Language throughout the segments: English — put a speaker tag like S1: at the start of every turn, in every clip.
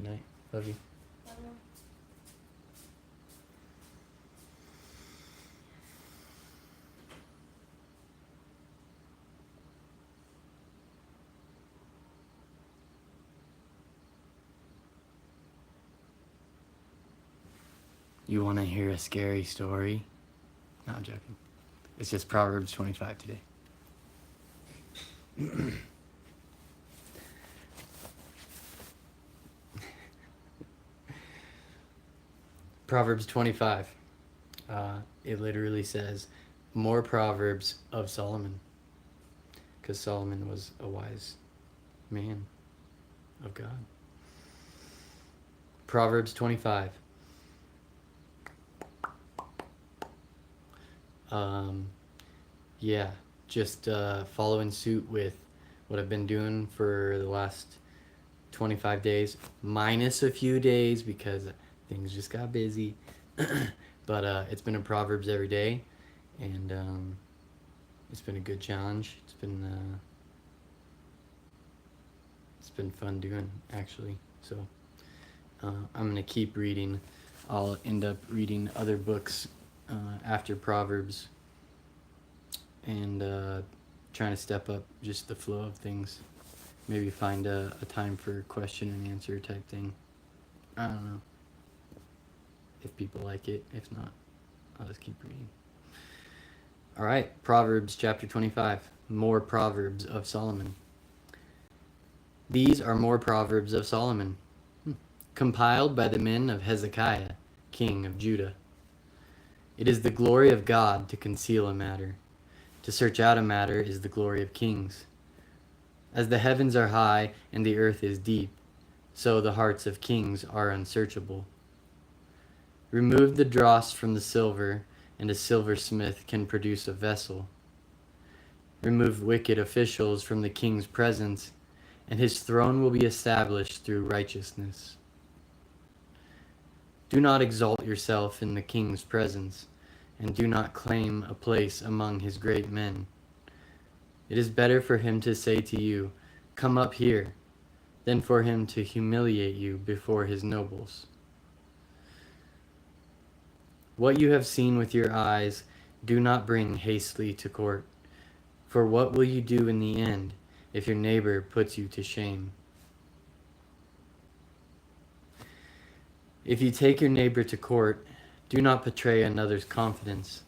S1: Good night. Love you. You want to hear a scary story? No, I'm joking. It's just Proverbs 25 today. Proverbs 25. It literally says, more Proverbs of Solomon. Because Solomon was a wise man of God. Proverbs 25. Yeah, just following suit with what I've been doing for the last 25 days, minus a few days because things just got busy. But it's been a Proverbs every day, and it's been a good challenge. It's been fun doing, actually. So I'm gonna keep reading. I'll end up reading other books after Proverbs, and trying to step up just the flow of things. Maybe find a time for question and answer type thing. I don't know if people like it. If not, I'll just keep reading. All right, Proverbs chapter 25. More Proverbs of Solomon. These are more Proverbs of Solomon, compiled by the men of Hezekiah, king of Judah. It is the glory of God to conceal a matter. To search out a matter is the glory of kings. As the heavens are high and the earth is deep, so the hearts of kings are unsearchable. Remove the dross from the silver, and a silversmith can produce a vessel. Remove wicked officials from the king's presence, and his throne will be established through righteousness. Do not exalt yourself in the king's presence, and do not claim a place among his great men. It is better for him to say to you, "Come up here," than for him to humiliate you before his nobles. What you have seen with your eyes, do not bring hastily to court. For what will you do in the end if your neighbor puts you to shame? If you take your neighbor to court, do not betray another's confidence,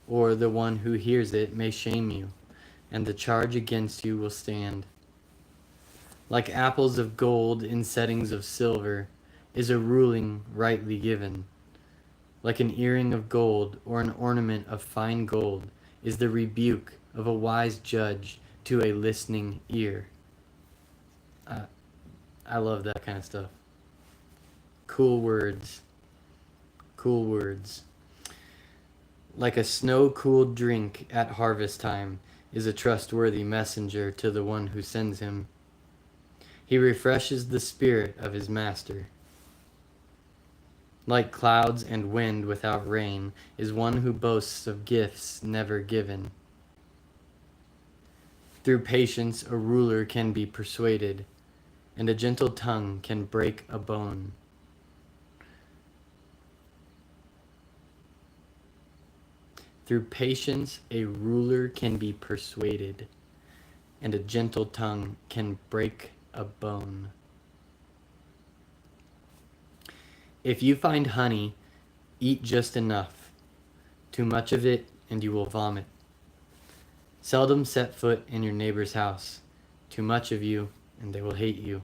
S1: or the one who hears it may shame you, and the charge against you will stand. Like apples of gold in settings of silver is a ruling rightly given. Like an earring of gold or an ornament of fine gold is the rebuke of a wise judge to a listening ear. I love that kind of stuff. Cool words. Cool words. Like a snow-cooled drink at harvest time is a trustworthy messenger to the one who sends him. He refreshes the spirit of his master. Like clouds and wind without rain is one who boasts of gifts never given. Through patience a ruler can be persuaded, and a gentle tongue can break a bone. Through patience a ruler can be persuaded, and a gentle tongue can break a bone. If you find honey, eat just enough. Too much of it, and you will vomit. Seldom set foot in your neighbor's house. Too much of you, and they will hate you.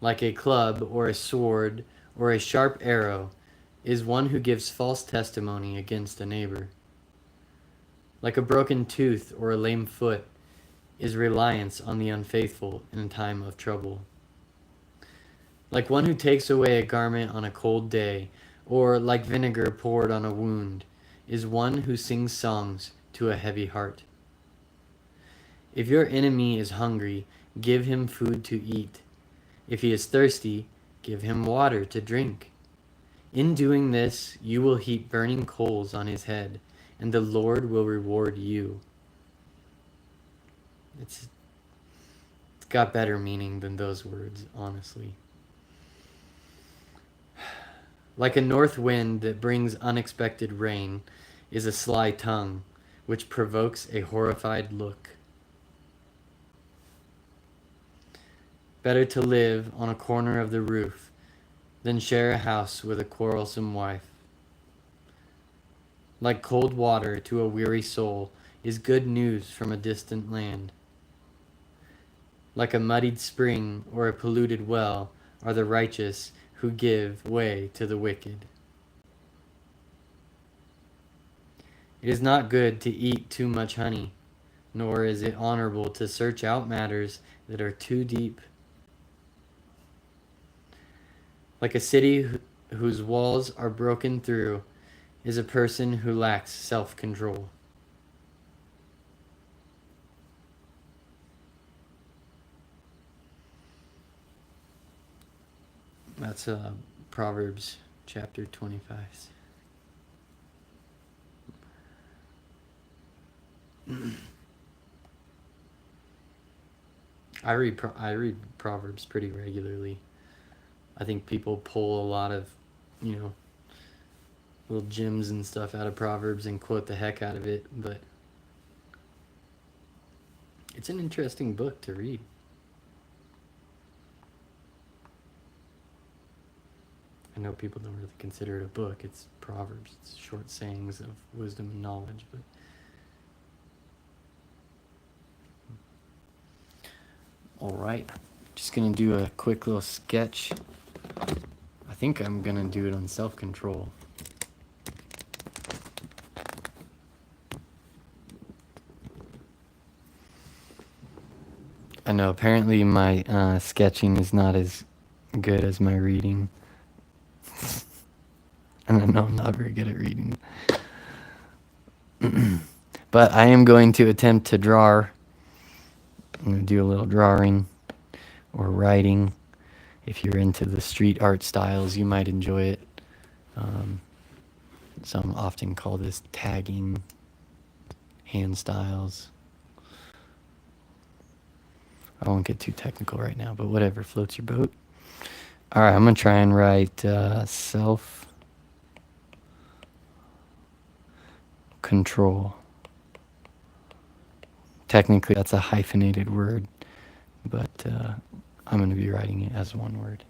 S1: Like a club or a sword or a sharp arrow is one who gives false testimony against a neighbor. Like a broken tooth or a lame foot is reliance on the unfaithful in a time of trouble. Like one who takes away a garment on a cold day, or like vinegar poured on a wound, is one who sings songs to a heavy heart. If your enemy is hungry, give him food to eat. If he is thirsty, give him water to drink. In doing this, you will heap burning coals on his head, and the Lord will reward you. got better meaning than those words, honestly. Like a north wind that brings unexpected rain is a sly tongue which provokes a horrified look. Better to live on a corner of the roof than share a house with a quarrelsome wife. Like cold water to a weary soul is good news from a distant land. Like a muddied spring or a polluted well are the righteous who give way to the wicked. It is not good to eat too much honey, nor is it honorable to search out matters that are too deep. Like a city whose walls are broken through is a person who lacks self-control. That's Proverbs chapter 25. I read Proverbs pretty regularly. I think people pull a lot of, you know, little gems and stuff out of Proverbs and quote the heck out of it, but it's an interesting book to read. I know people don't really consider it a book. It's Proverbs. It's short sayings of wisdom and knowledge, but all right. Just gonna do a quick little sketch. I think I'm gonna do it on self-control. I know apparently my sketching is not as good as my reading. And I know I'm not very good at reading. But I am going to attempt to draw. I'm going to do a little drawing or writing. If you're into the street art styles, you might enjoy it. Some often call this tagging, hand styles. I won't get too technical right now, but whatever floats your boat. All right, I'm going to try and write self-control. Technically, that's a hyphenated word, but I'm going to be writing it as one word.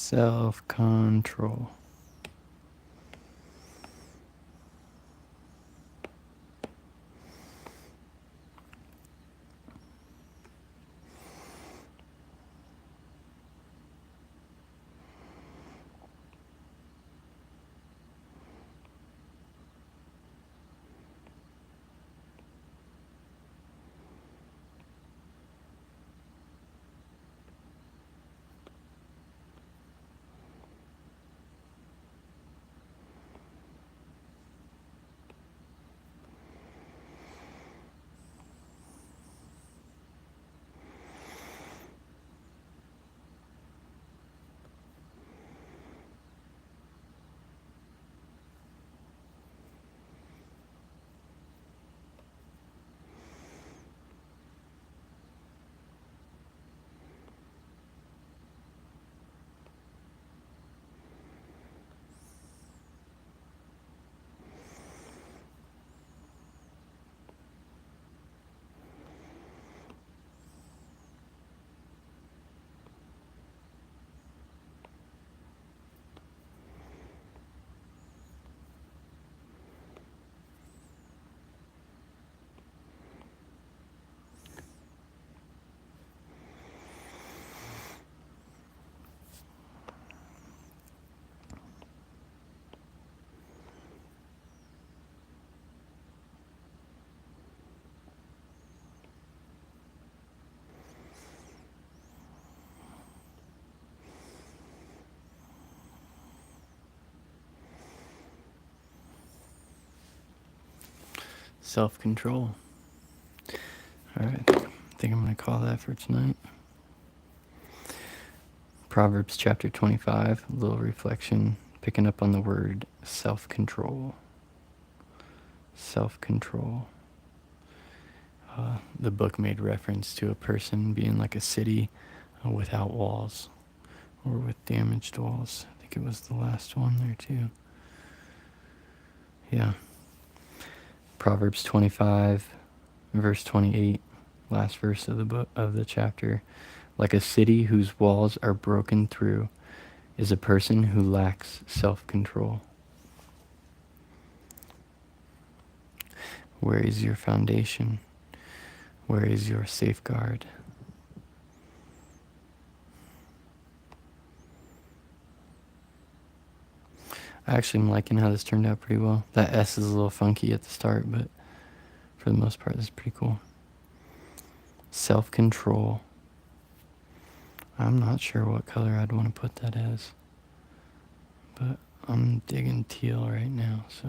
S1: Self-control. Self-control. All right, I think I'm going to call that for tonight. Proverbs chapter 25, a little reflection, picking up on the word self-control. Self-control. The book made reference to a person being like a city without walls, or with damaged walls. I think it was the last one there too. Yeah. Proverbs 25, verse 28, last verse of the book of the chapter. Like a city whose walls are broken through is a person who lacks self-control. Where is your foundation? Where is your safeguard? I actually am liking how this turned out pretty well. That S is a little funky at the start, but for the most part, this is pretty cool. Self-control. I'm not sure what color I'd want to put that as, but I'm digging teal right now, so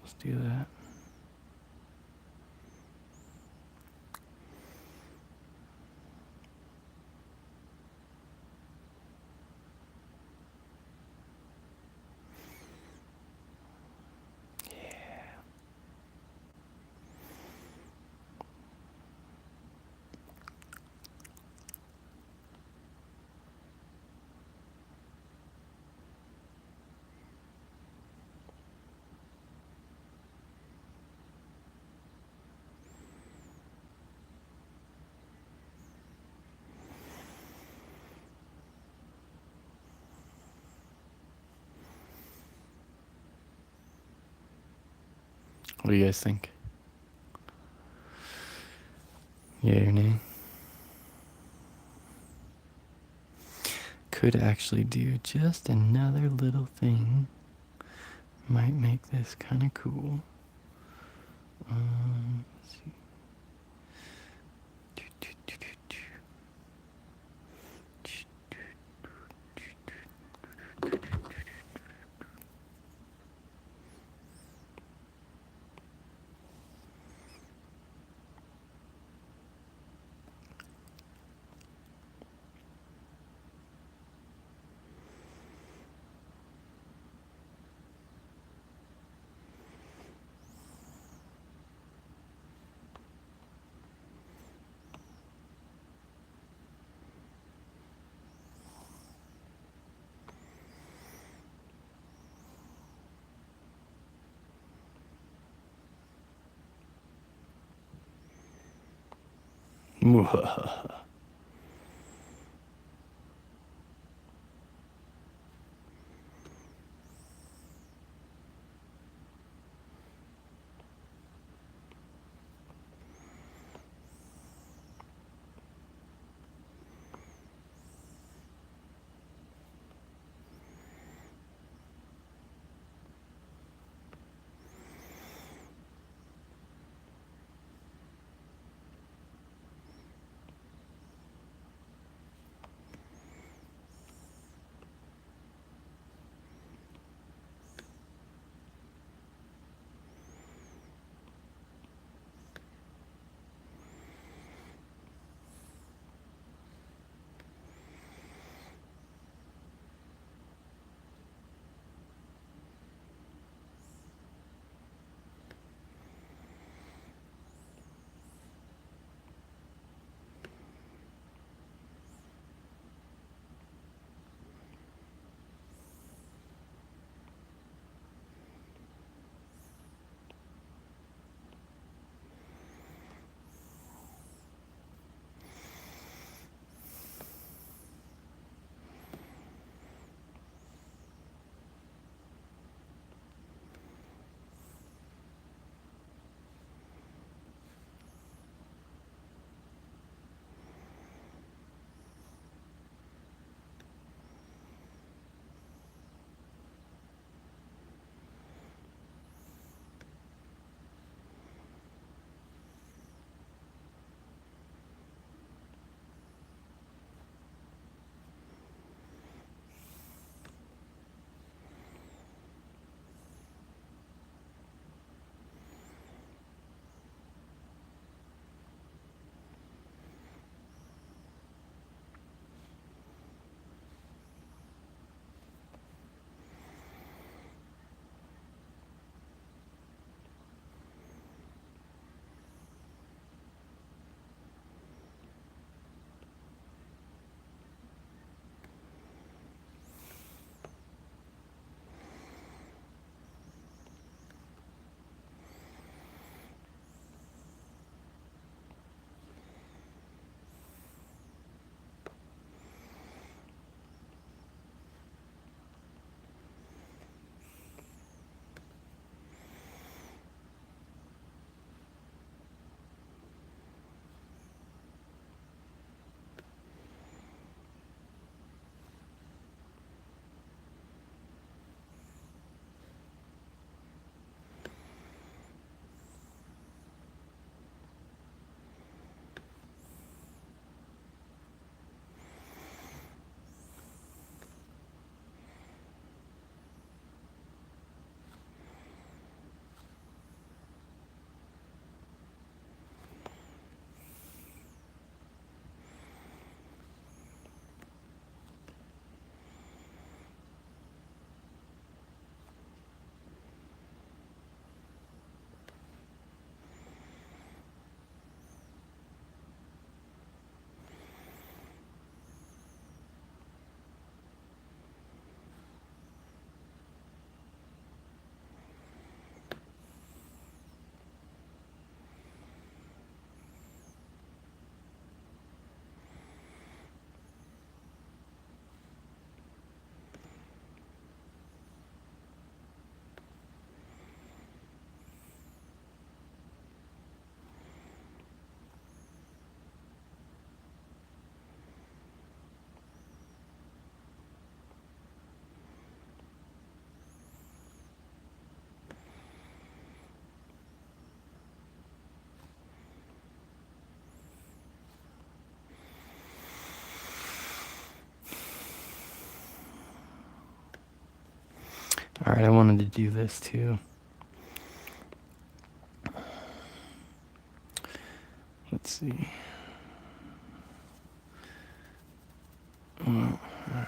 S1: let's do that. What do you guys think? Yay or nay? Could actually do just another little thing. Might make this kind of cool. Let's see. All right, I wanted to do this too. Let's see. Well, all right.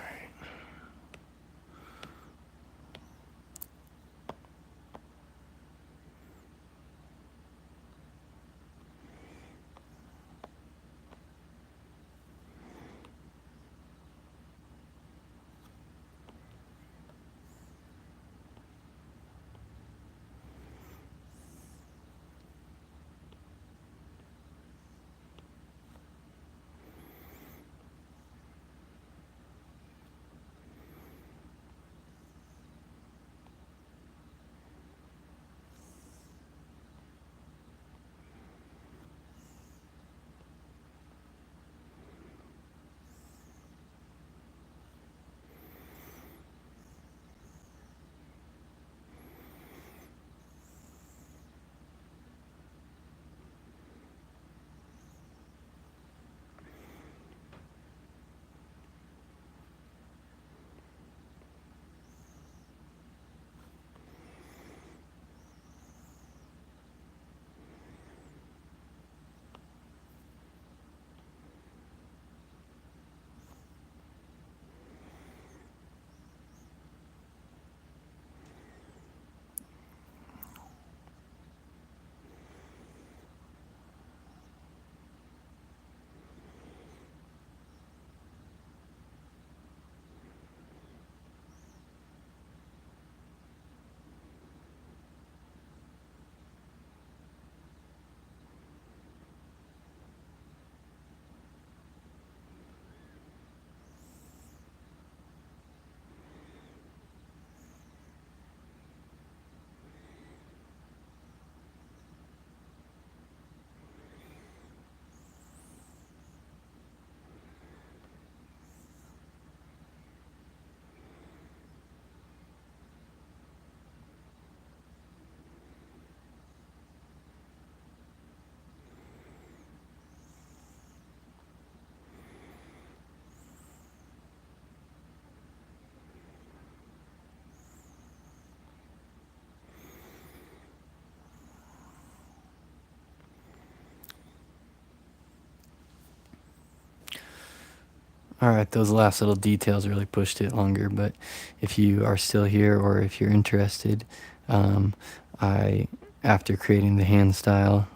S1: All right, those last little details really pushed it longer, but if you are still here or if you're interested, um, I, after creating the hand style,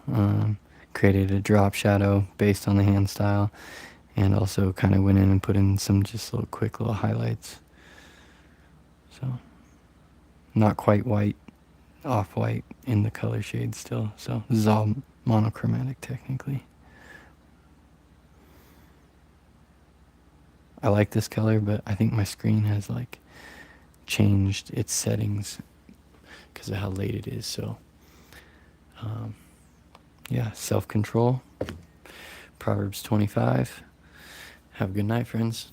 S1: created a drop shadow based on the hand style, and also kind of went in and put in some just little quick little highlights. So, not quite white, off-white in the color shade still. So this is all monochromatic technically. I like this color, but I think my screen has like changed its settings because of how late it is. So yeah, self-control, Proverbs 25. Have a good night, friends.